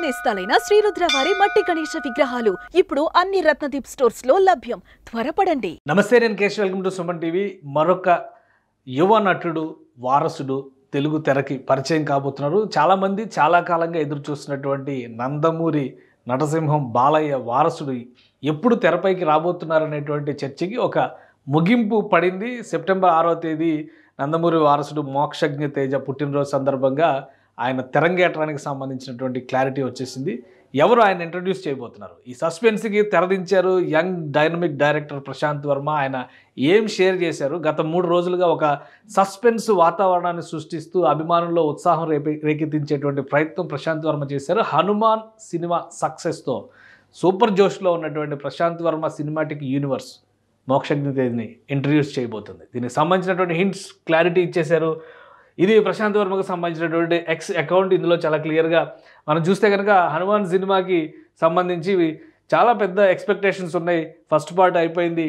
నేస్తాలైన శ్రీరుద్ర వారి మట్టి గణేశ విగ్రహాలు ఇప్పుడు అన్ని రత్నదీప్ స్టోర్స్ లో లభ్యం. త్వరపడండి. నమస్తే, నేను Keshav. Welcome to Suman TV. మరొక యువ నటుడు, వారసుడు తెలుగు తెరకి పరిచయం కాబోతున్నారు. చాలామంది చాలా కాలంగా ఎదురు చూస్తున్నటువంటి నందమూరి నటసింహం బాలయ్య వారసుడు ఎప్పుడు తెరపైకి రాబోతున్నారనేటువంటి చర్చకి ఒక ముగింపు పడింది. సెప్టెంబర్ 6వ తేదీ నందమూరి వారసుడు మోక్షజ్ఞ తేజ పుట్టినరోజు సందర్భంగా ఆయన తెరంగేట్రానికి సంబంధించినటువంటి క్లారిటీ వచ్చేసింది. ఎవరు ఆయన ఇంట్రడ్యూస్ చేయబోతున్నారు, ఈ సస్పెన్స్కి తెరదించారు young dynamic director Prasanth Varma. ఆయన ఏం షేర్ చేశారు, గత 3 రోజులుగా ఒక సస్పెన్స్ వాతావరణాన్ని సృష్టిస్తూ అభిమానుల్లో ఉత్సాహం రేకెత్తించేటువంటి ప్రయత్నం ప్రశాంత్ వర్మ చేశారు. హనుమాన్ సినిమా సక్సెస్తో సూపర్ జోష్లో ఉన్నటువంటి ప్రశాంత్ వర్మ సినిమాటిక్ యూనివర్స్ మోక్షజ్ఞ తేజని ఇంట్రడ్యూస్ చేయబోతుంది. దీనికి సంబంధించినటువంటి హింట్స్ క్లారిటీ ఇచ్చేశారు. ఇది ప్రశాంత్ వర్మకు సంబంధించినటువంటి ఎక్స్ అకౌంట్. ఇందులో చాలా క్లియర్గా మనం చూస్తే కనుక హనుమాన్ సినిమాకి సంబంధించి చాలా పెద్ద ఎక్స్పెక్టేషన్స్ ఉన్నాయి. ఫస్ట్ పార్ట్ అయిపోయింది,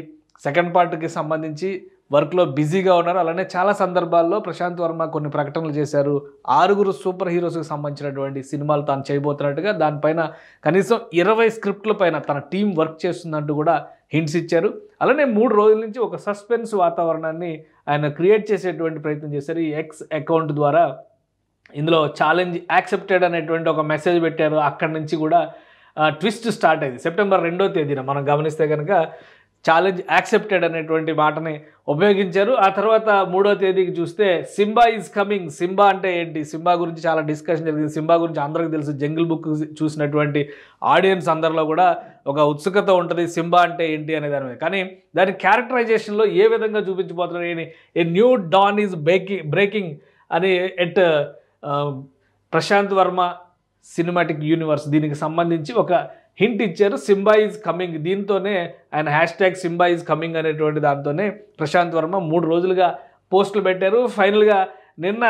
సెకండ్ పార్ట్కి సంబంధించి వర్క్లో బిజీగా ఉన్నారు. అలానే చాలా సందర్భాల్లో ప్రశాంత్ వర్మ కొన్ని ప్రకటనలు చేశారు. 6 సూపర్ హీరోస్కి సంబంధించినటువంటి సినిమాలు తాను చేయబోతున్నట్టుగా, దానిపైన కనీసం 20 స్క్రిప్ట్ల పైన తన టీం వర్క్ చేస్తుందంటూ కూడా హింట్స్ ఇచ్చారు. అలానే 3 రోజుల నుంచి ఒక సస్పెన్స్ వాతావరణాన్ని ఆయన క్రియేట్ చేసేటువంటి ప్రయత్నం చేశారు ఈ ఎక్స్ అకౌంట్ ద్వారా. ఇందులో ఛాలెంజ్ యాక్సెప్టెడ్ అనేటువంటి ఒక మెసేజ్ పెట్టారు. అక్కడి నుంచి కూడా ట్విస్ట్ స్టార్ట్ అయింది. సెప్టెంబర్ 2వ తేదీన మనం గమనిస్తే కనుక ఛాలెంజ్ యాక్సెప్టెడ్ అనేటువంటి మాటని ఉపయోగించారు. ఆ తర్వాత 3వ తేదీకి చూస్తే సింబా ఈజ్ కమింగ్. సింబా అంటే ఏంటి, సింబా గురించి చాలా డిస్కషన్ జరిగింది. సింబా గురించి అందరికీ తెలుసు, జంగిల్ బుక్ చూసినటువంటి ఆడియన్స్ అందరిలో కూడా ఒక ఉత్సుకత ఉంటుంది సింబా అంటే ఏంటి అనే దాని మీద. కానీ దాని క్యారెక్టరైజేషన్లో ఏ విధంగా చూపించబోతున్నారు, a new dawn is breaking అని at Prasanth Varma cinematic universe దీనికి సంబంధించి ఒక హింట్ ఇచ్చారు. Simba is coming. దీంతోనే ఆయన హ్యాష్ట్యాగ్ సింబా ఈజ్ కమింగ్ అనేటువంటి దాంతోనే ప్రశాంత్ వర్మ 3 రోజులుగా పోస్టులు పెట్టారు. ఫైనల్గా నిన్న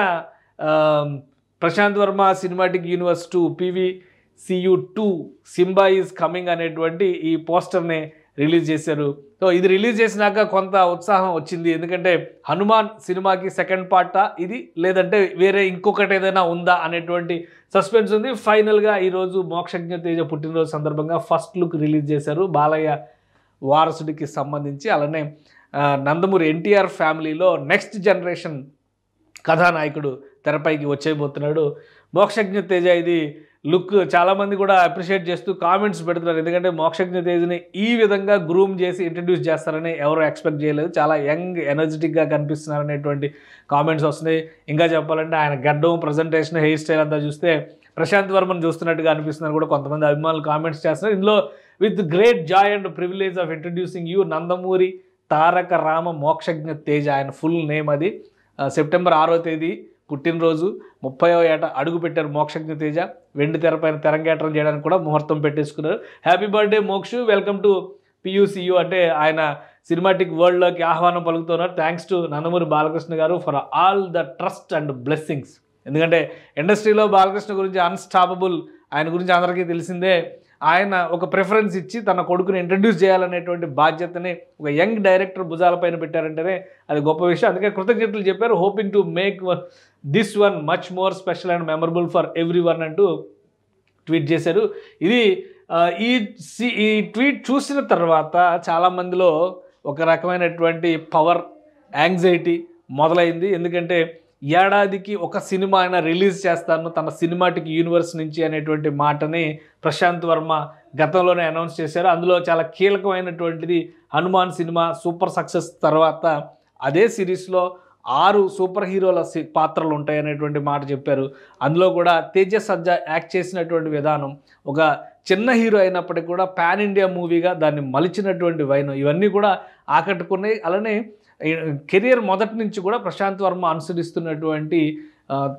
Prasanth Varma cinematic universe 2 PVCU2 Simba is coming అనేటువంటి ఈ పోస్టర్ని రిలీజ్ చేశారు. సో ఇది రిలీజ్ చేసినాక కొంత ఉత్సాహం వచ్చింది. ఎందుకంటే హనుమాన్ సినిమాకి సెకండ్ పార్టా ఇది, లేదంటే వేరే ఇంకొకటి ఏదైనా ఉందా అనేటువంటి సస్పెన్స్ ఉంది. ఫైనల్గా ఈరోజు మోక్షజ్ఞ తేజ పుట్టినరోజు సందర్భంగా ఫస్ట్ లుక్ రిలీజ్ చేశారు బాలయ్య వారసుడికి సంబంధించి. అలానే నందమూరి ఎన్టీఆర్ ఫ్యామిలీలో నెక్స్ట్ జనరేషన్ కథానాయకుడు తెరపైకి వచ్చేయబోతున్నాడు మోక్షజ్ఞ తేజ. ఇది లుక్ చాలామంది కూడా అప్రిషియేట్ చేస్తూ కామెంట్స్ పెడుతున్నారు. ఎందుకంటే మోక్షజ్ఞ తేజని ఈ విధంగా గ్రూమ్ చేసి ఇంట్రడ్యూస్ చేస్తారని ఎవరు ఎక్స్పెక్ట్ చేయలేదు. చాలా యంగ్ ఎనర్జెటిక్గా కనిపిస్తున్నారు అనేటువంటి కామెంట్స్ వస్తున్నాయి. ఇంకా చెప్పాలంటే ఆయన గడ్డం, ప్రజెంటేషన్, హెయిర్ స్టైల్ అంతా చూస్తే ప్రశాంత్ వర్మను చూస్తున్నట్టుగా అనిపిస్తున్నారు కూడా కొంతమంది అభిమానులు కామెంట్స్ చేస్తున్నారు. ఇందులో with great joy and privilege of introducing you Nandamuri Taraka Rama Mokshagna Teja. ఆయన ఫుల్ నేమ్ అది. సెప్టెంబర్ 6వ తేదీ పుట్టినరోజు, 30వ ఏట అడుగు పెట్టారు మోక్షజ్ఞ తేజ. వెండి తెరపైన తెరంగేట్రం చేయడానికి కూడా ముహూర్తం పెట్టేసుకున్నారు. Happy birthday Mokshu, welcome to PUCU అంటే ఆయన సినిమాటిక్ వరల్డ్లోకి ఆహ్వానం పలుకుతున్నారు. థ్యాంక్స్ టు నందమూరి బాలకృష్ణ గారు for all the trust and blessings. ఎందుకంటే ఇండస్ట్రీలో బాలకృష్ణ గురించి అన్స్టాపబుల్, ఆయన గురించి అందరికీ తెలిసిందే. ఆయన ఒక ప్రిఫరెన్స్ ఇచ్చి తన కొడుకుని ఇంట్రడ్యూస్ చేయాలనేటువంటి బాధ్యతని ఒక యంగ్ డైరెక్టర్ భుజాలపైన పెట్టారంటేనే అది గొప్ప విషయం. అందుకే కృతజ్ఞతలు చెప్పారు. Hoping to make this one much more special and memorable for every one అంటూ ట్వీట్ చేశారు. ఇది ఈ ట్వీట్ చూసిన తర్వాత చాలామందిలో ఒక రకమైనటువంటి పవర్ యాంగ్జైటీ మొదలైంది. ఎందుకంటే ఏడాదికి ఒక సినిమా అయినా రిలీజ్ చేస్తాను తన సినిమాటిక్ యూనివర్స్ నుంచి అనేటువంటి మాటని ప్రశాంత్ వర్మ గతంలోనే అనౌన్స్ చేశారు. అందులో చాలా కీలకమైనటువంటిది హనుమాన్ సినిమా సూపర్ సక్సెస్ తర్వాత అదే సిరీస్లో 6 సూపర్ హీరోల పాత్రలు ఉంటాయనేటువంటి మాట చెప్పారు. అందులో కూడా తేజ సజ్జా యాక్ట్ చేసినటువంటి విధానం ఒక చిన్న హీరో అయినప్పటికీ కూడా పాన్ ఇండియా మూవీగా దాన్ని మలిచినటువంటి వైనం ఇవన్నీ కూడా ఆకట్టుకున్నాయి. అలానే కెరియర్ మొదటి నుంచి కూడా ప్రశాంత్ వర్మ అనుసరిస్తున్నటువంటి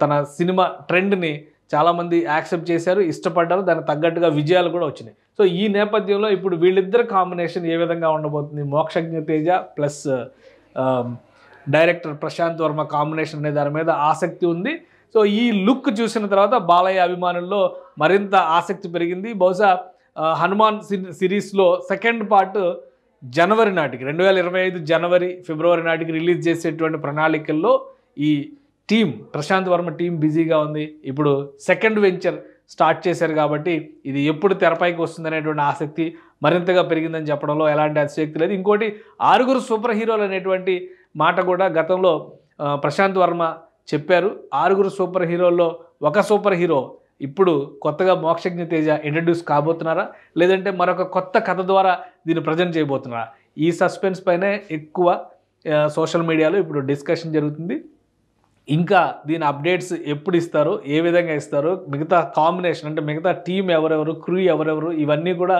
తన సినిమా ట్రెండ్ని చాలామంది యాక్సెప్ట్ చేశారు, ఇష్టపడ్డారు. దానికి తగ్గట్టుగా విజయాలు కూడా వచ్చినాయి. సో ఈ నేపథ్యంలో ఇప్పుడు వీళ్ళిద్దరు కాంబినేషన్ ఏ విధంగా ఉండబోతుంది, Mokshagna Teja plus director Prasanth Varma combination అనే దాని మీద ఆసక్తి ఉంది. సో ఈ లుక్ చూసిన తర్వాత బాలయ్య అభిమానుల్లో మరింత ఆసక్తి పెరిగింది. బహుశా హనుమాన్ సిరీస్లో సెకండ్ పార్ట్ జనవరి నాటికి 2025 జనవరి ఫిబ్రవరి నాటికి రిలీజ్ చేసేటువంటి ప్రణాళికల్లో ఈ టీం ప్రశాంత్ వర్మ టీం బిజీగా ఉంది. ఇప్పుడు సెకండ్ వెంచర్ స్టార్ట్ చేశారు కాబట్టి ఇది ఎప్పుడు తెరపైకి వస్తుందనేటువంటి ఆసక్తి మరింతగా పెరిగిందని చెప్పడంలో ఎలాంటి అతిశయోక్తి లేదు. ఇంకోటి 6 సూపర్ హీరోలు అనేటువంటి మాట కూడా గతంలో ప్రశాంత్ వర్మ చెప్పారు. 6 సూపర్ హీరోల్లో ఒక సూపర్ హీరో ఇప్పుడు కొత్తగా మోక్షజ్ఞ తేజ ఇంట్రడ్యూస్ కాబోతున్నారా, లేదంటే మరొక కొత్త కథ ద్వారా దీన్ని ప్రజెంట్ చేయబోతున్నారా? ఈ సస్పెన్స్ పైనే ఎక్కువ సోషల్ మీడియాలో ఇప్పుడు డిస్కషన్ జరుగుతుంది. ఇంకా దీని అప్డేట్స్ ఎప్పుడు ఇస్తారో, ఏ విధంగా ఇస్తారో, మిగతా కాంబినేషన్ అంటే మిగతా టీం ఎవరెవరు, క్రూ ఎవరెవరు, ఇవన్నీ కూడా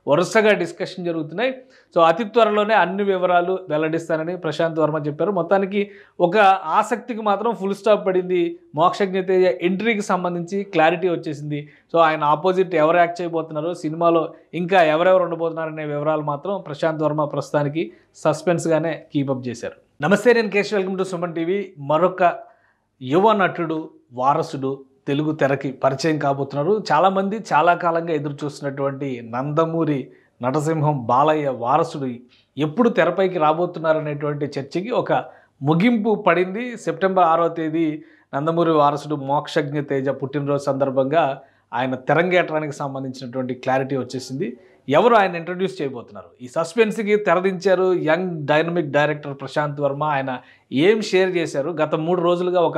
వరుసగా డిస్కషన్ జరుగుతున్నాయి. సో అతి త్వరలోనే అన్ని వివరాలు వెల్లడిస్తానని ప్రశాంత్ వర్మ చెప్పారు. మొత్తానికి ఒక ఆసక్తికి మాత్రం ఫుల్ స్టాప్ పడింది. మోక్షజ్ఞ తేజ ఎంట్రీకి సంబంధించి క్లారిటీ వచ్చేసింది. సో ఆయన ఆపోజిట్ ఎవరు యాక్ట్ చేయబోతున్నారు, సినిమాలో ఇంకా ఎవరెవరు ఉండబోతున్నారనే వివరాలు మాత్రం ప్రశాంత్ వర్మ ప్రస్తుతానికి సస్పెన్స్గానే కీపప్ చేశారు. నమస్తే, నేను Keshav. Welcome to Suman TV. మరొక యువ నటుడు, వారసుడు తెలుగు తెరకి పరిచయం కాబోతున్నారు. చాలామంది చాలా కాలంగా ఎదురు చూస్తున్నటువంటి నందమూరి నటసింహం బాలయ్య వారసుడు ఎప్పుడు తెరపైకి రాబోతున్నారనేటువంటి చర్చకి ఒక ముగింపు పడింది. సెప్టెంబర్ 6వ తేదీ నందమూరి వారసుడు మోక్షజ్ఞ తేజ పుట్టినరోజు సందర్భంగా ఆయన తెరంగేట్రానికి సంబంధించినటువంటి క్లారిటీ వచ్చేసింది. ఎవరు ఆయన ఇంట్రడ్యూస్ చేయబోతున్నారు, ఈ సస్పెన్స్కి తెరదించారు young dynamic director Prasanth Varma. ఆయన ఏం షేర్ చేశారు, గత 3 రోజులుగా ఒక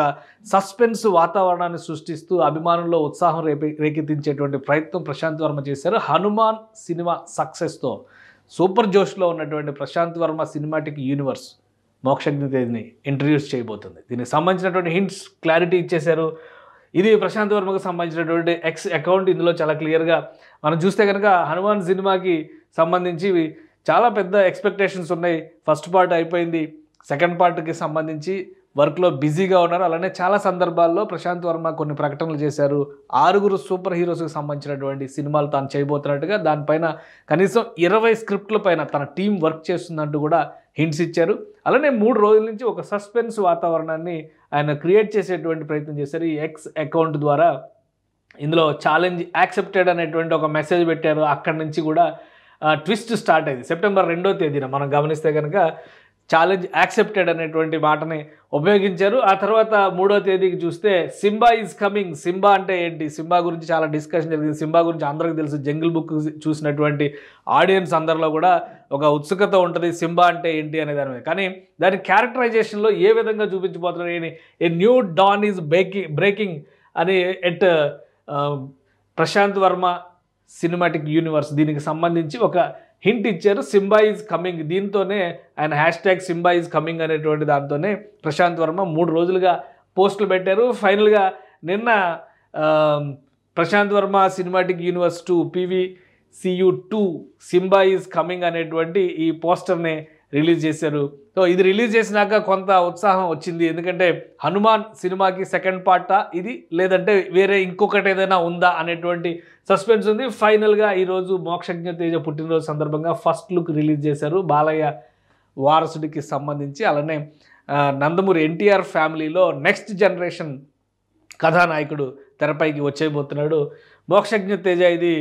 సస్పెన్స్ వాతావరణాన్ని సృష్టిస్తూ అభిమానుల్లో ఉత్సాహం రేకెత్తించేటువంటి ప్రయత్నం ప్రశాంత్ వర్మ చేశారు. హనుమాన్ సినిమా సక్సెస్తో సూపర్ జోష్లో ఉన్నటువంటి ప్రశాంత్ వర్మ సినిమాటిక్ యూనివర్స్ మోక్షజ్ఞ తేజని ఇంట్రడ్యూస్ చేయబోతుంది. దీనికి సంబంధించినటువంటి హింట్స్ క్లారిటీ ఇచ్చేశారు. ఇది ప్రశాంత్ వర్మకు సంబంధించినటువంటి ఎక్స్ అకౌంట్. ఇందులో చాలా క్లియర్గా మనం చూస్తే కనుక హనుమాన్ సినిమాకి సంబంధించి చాలా పెద్ద ఎక్స్పెక్టేషన్స్ ఉన్నాయి. ఫస్ట్ పార్ట్ అయిపోయింది, సెకండ్ పార్ట్కి సంబంధించి వర్క్లో బిజీగా ఉన్నారు. అలానే చాలా సందర్భాల్లో ప్రశాంత్ వర్మ కొన్ని ప్రకటనలు చేశారు. 6 సూపర్ హీరోస్కి సంబంధించినటువంటి సినిమాలు తాను చేయబోతున్నట్టుగా, దానిపైన కనీసం 20 స్క్రిప్ట్ల పైన తన టీం వర్క్ చేస్తుందంటూ కూడా హింట్స్ ఇచ్చారు. అలానే 3 రోజుల నుంచి ఒక సస్పెన్స్ వాతావరణాన్ని ఆయన క్రియేట్ చేసేటువంటి ప్రయత్నం చేశారు ఈ ఎక్స్ అకౌంట్ ద్వారా. ఇందులో ఛాలెంజ్ యాక్సెప్టెడ్ అనేటువంటి ఒక మెసేజ్ పెట్టారు. అక్కడి నుంచి కూడా ట్విస్ట్ స్టార్ట్ అయింది. సెప్టెంబర్ 2వ తేదీన మనం గమనిస్తే కనుక ఛాలెంజ్ యాక్సెప్టెడ్ అనేటువంటి మాటని ఉపయోగించారు. ఆ తర్వాత 3వ తేదీకి చూస్తే సింబా ఈజ్ కమింగ్. సింబా అంటే ఏంటి, సింబా గురించి చాలా డిస్కషన్ జరిగింది. సింబా గురించి అందరికీ తెలుసు, జంగిల్ బుక్ చూసినటువంటి ఆడియన్స్ అందరిలో కూడా ఒక ఉత్సుకత ఉంటుంది సింబా అంటే ఏంటి అనే దాని మీద. కానీ దాని క్యారెక్టరైజేషన్లో ఏ విధంగా చూపించబోతున్నారు, a new dawn is breaking అని at Prasanth Varma cinematic universe దీనికి సంబంధించి ఒక హింట్ ఇచ్చారు. Simba is coming. దీంతోనే ఆయన హ్యాష్ట్యాగ్ సింబా ఈజ్ కమింగ్ అనేటువంటి దాంతోనే ప్రశాంత్ వర్మ 3 రోజులుగా పోస్టులు పెట్టారు. ఫైనల్గా నిన్న Prasanth Varma cinematic universe 2 PVCU2 Simba is coming అనేటువంటి ఈ పోస్టర్ని రిలీజ్ చేశారు. సో ఇది రిలీజ్ చేసినాక కొంత ఉత్సాహం వచ్చింది. ఎందుకంటే హనుమాన్ సినిమాకి సెకండ్ పార్టా ఇది, లేదంటే వేరే ఇంకొకటి ఏదైనా ఉందా అనేటువంటి సస్పెన్స్ ఉంది. ఫైనల్గా ఈరోజు మోక్షజ్ఞ తేజ పుట్టినరోజు సందర్భంగా ఫస్ట్ లుక్ రిలీజ్ చేశారు బాలయ్య వారసుడికి సంబంధించి. అలానే నందమూరి ఎన్టీఆర్ ఫ్యామిలీలో నెక్స్ట్ జనరేషన్ కథానాయకుడు తెరపైకి వచ్చేయబోతున్నాడు మోక్షజ్ఞ తేజ. ఇది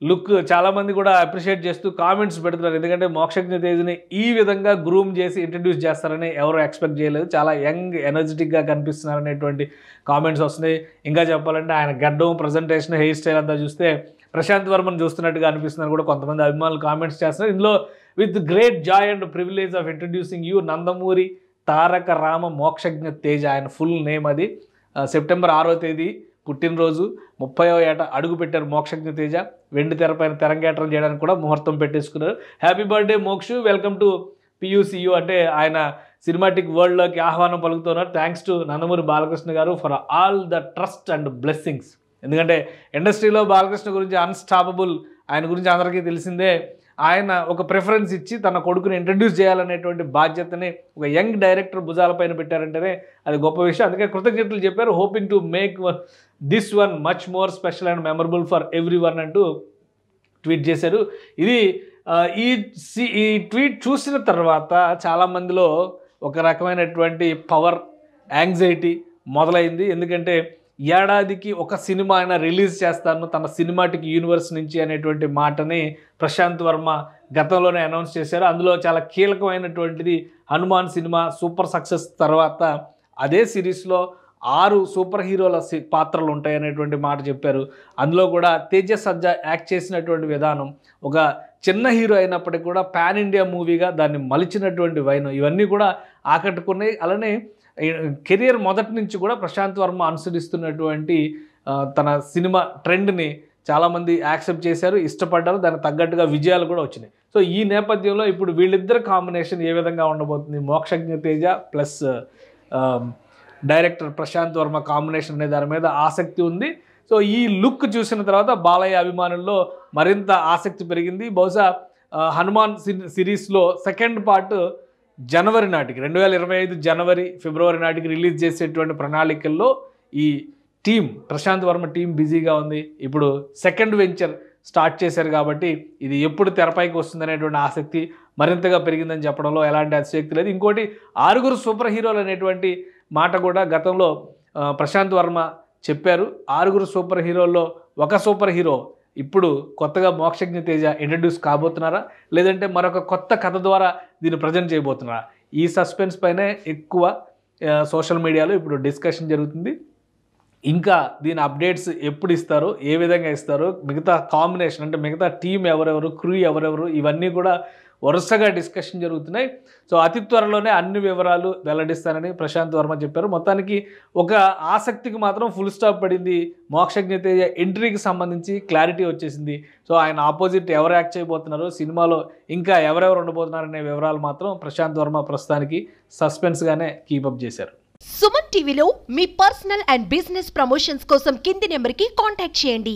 లుక్ చాలామంది కూడా అప్రిషియేట్ చేస్తూ కామెంట్స్ పెడుతున్నారు. ఎందుకంటే మోక్షజ్ఞ తేజని ఈ విధంగా గ్రూమ్ చేసి ఇంట్రడ్యూస్ చేస్తారని ఎవరు ఎక్స్పెక్ట్ చేయలేదు. చాలా యంగ్ ఎనర్జెటిక్గా కనిపిస్తున్నారనేటువంటి కామెంట్స్ వస్తున్నాయి. ఇంకా చెప్పాలంటే ఆయన గడ్డం, ప్రజెంటేషన్, హెయిర్ స్టైల్ అంతా చూస్తే ప్రశాంత్ వర్మను చూస్తున్నట్టుగా అనిపిస్తున్నారు కూడా కొంతమంది అభిమానులు కామెంట్స్ చేస్తున్నారు. ఇందులో with great joy and privilege of introducing you Nandamuri Taraka Rama Mokshagna Teja. ఆయన ఫుల్ నేమ్ అది. సెప్టెంబర్ 6వ తేదీ పుట్టినరోజు, 30వ ఏట అడుగు పెట్టారు మోక్షజ్ఞ తేజ. వెండి తెరపైన తెరంగేట్రం చేయడానికి కూడా ముహూర్తం పెట్టేసుకున్నారు. Happy birthday Mokshu, welcome to PUCU అంటే ఆయన సినిమాటిక్ వరల్డ్లోకి ఆహ్వానం పలుకుతున్నారు. థ్యాంక్స్ టు నందమూరి బాలకృష్ణ గారు for all the trust and blessings. ఎందుకంటే ఇండస్ట్రీలో బాలకృష్ణ గురించి అన్స్టాపబుల్, ఆయన గురించి అందరికీ తెలిసిందే. ఆయన ఒక ప్రిఫరెన్స్ ఇచ్చి తన కొడుకుని ఇంట్రడ్యూస్ చేయాలనేటువంటి బాధ్యతని ఒక యంగ్ డైరెక్టర్ భుజాలపైన పెట్టారంటేనే అది గొప్ప విషయం. అందుకే కృతజ్ఞతలు చెప్పారు. Hoping to make this one much more special and memorable for every one అంటూ ట్వీట్ చేశారు. ఇది ఈ ట్వీట్ చూసిన తర్వాత చాలామందిలో ఒక రకమైనటువంటి పవర్ యాంగ్జైటీ మొదలైంది. ఎందుకంటే ఏడాదికి ఒక సినిమా అయినా రిలీజ్ చేస్తాను తన సినిమాటిక్ యూనివర్స్ నుంచి అనేటువంటి మాటని ప్రశాంత్ వర్మ గతంలోనే అనౌన్స్ చేశారు. అందులో చాలా కీలకమైనటువంటిది హనుమాన్ సినిమా సూపర్ సక్సెస్ తర్వాత అదే సిరీస్లో 6 సూపర్ హీరోల పాత్రలు ఉంటాయనేటువంటి మాట చెప్పారు. అందులో కూడా తేజ సజ్జా యాక్ట్ చేసినటువంటి విధానం ఒక చిన్న హీరో అయినప్పటికీ కూడా పాన్ ఇండియా మూవీగా దాన్ని మలిచినటువంటి వైనం ఇవన్నీ కూడా ఆకట్టుకున్నాయి. అలానే కెరియర్ మొదటి నుంచి కూడా ప్రశాంత్ వర్మ అనుసరిస్తున్నటువంటి తన సినిమా ట్రెండ్ని చాలామంది యాక్సెప్ట్ చేశారు, ఇష్టపడ్డారు, దానికి తగ్గట్టుగా విజయాలు కూడా వచ్చినాయి. సో ఈ నేపథ్యంలో ఇప్పుడు వీళ్ళిద్దరు కాంబినేషన్ ఏ విధంగా ఉండబోతుంది, Mokshagna Teja plus director Prasanth Varma combination అనే దాని మీద ఆసక్తి ఉంది. సో ఈ లుక్ చూసిన తర్వాత బాలయ్య అభిమానుల్లో మరింత ఆసక్తి పెరిగింది. బహుశా హనుమాన్ సిరీస్లో సెకండ్ పార్ట్ జనవరి నాటికి 2025 జనవరి ఫిబ్రవరి నాటికి రిలీజ్ చేసేటువంటి ప్రణాళికల్లో ఈ టీం ప్రశాంత్ వర్మ టీం బిజీగా ఉంది. ఇప్పుడు సెకండ్ వెంచర్ స్టార్ట్ చేశారు కాబట్టి ఇది ఎప్పుడు తెరపైకి వస్తుందనేటువంటి ఆసక్తి మరింతగా పెరిగిందని చెప్పడంలో ఎలాంటి అతిశయోక్తి లేదు. ఇంకోటి 6 సూపర్ హీరోలు అనేటువంటి మాట కూడా గతంలో ప్రశాంత్ వర్మ చెప్పారు. 6 సూపర్ హీరోల్లో ఒక సూపర్ హీరో ఇప్పుడు కొత్తగా మోక్షజ్ఞ తేజ ఇంట్రడ్యూస్ కాబోతున్నారా, లేదంటే మరొక కొత్త కథ ద్వారా దీన్ని ప్రజెంట్ చేయబోతున్నారా? ఈ సస్పెన్స్ పైనే ఎక్కువ సోషల్ మీడియాలో ఇప్పుడు డిస్కషన్ జరుగుతుంది. ఇంకా దీని అప్డేట్స్ ఎప్పుడు ఇస్తారో, ఏ విధంగా ఇస్తారో, మిగతా కాంబినేషన్ అంటే మిగతా టీం ఎవరెవరు, క్రూ ఎవరెవరు, ఇవన్నీ కూడా వరుసగా డిస్కషన్ జరుగుతున్నాయి. సో అతి త్వరలోనే అన్ని వివరాలు వెల్లడిస్తానని ప్రశాంత్ వర్మ చెప్పారు. మొత్తానికి ఒక ఆసక్తికి మాత్రం ఫుల్ స్టాప్ పడింది. మోక్షజ్ఞ తేజ ఎంట్రీకి సంబంధించి క్లారిటీ వచ్చేసింది. సో ఆయన ఆపోజిట్ ఎవరు యాక్ట్ చేయబోతున్నారు, సినిమాలో ఇంకా ఎవరెవరు ఉండబోతున్నారనే వివరాలు మాత్రం ప్రశాంత్ వర్మ ప్రస్తుతానికి సస్పెన్స్గానే కీపప్ చేశారు. సుమన్ టీవీలో మీ పర్సనల్ అండ్ బిజినెస్ ప్రమోషన్స్ కోసం కింది నెంబర్కి కాంటాక్ట్ చేయండి.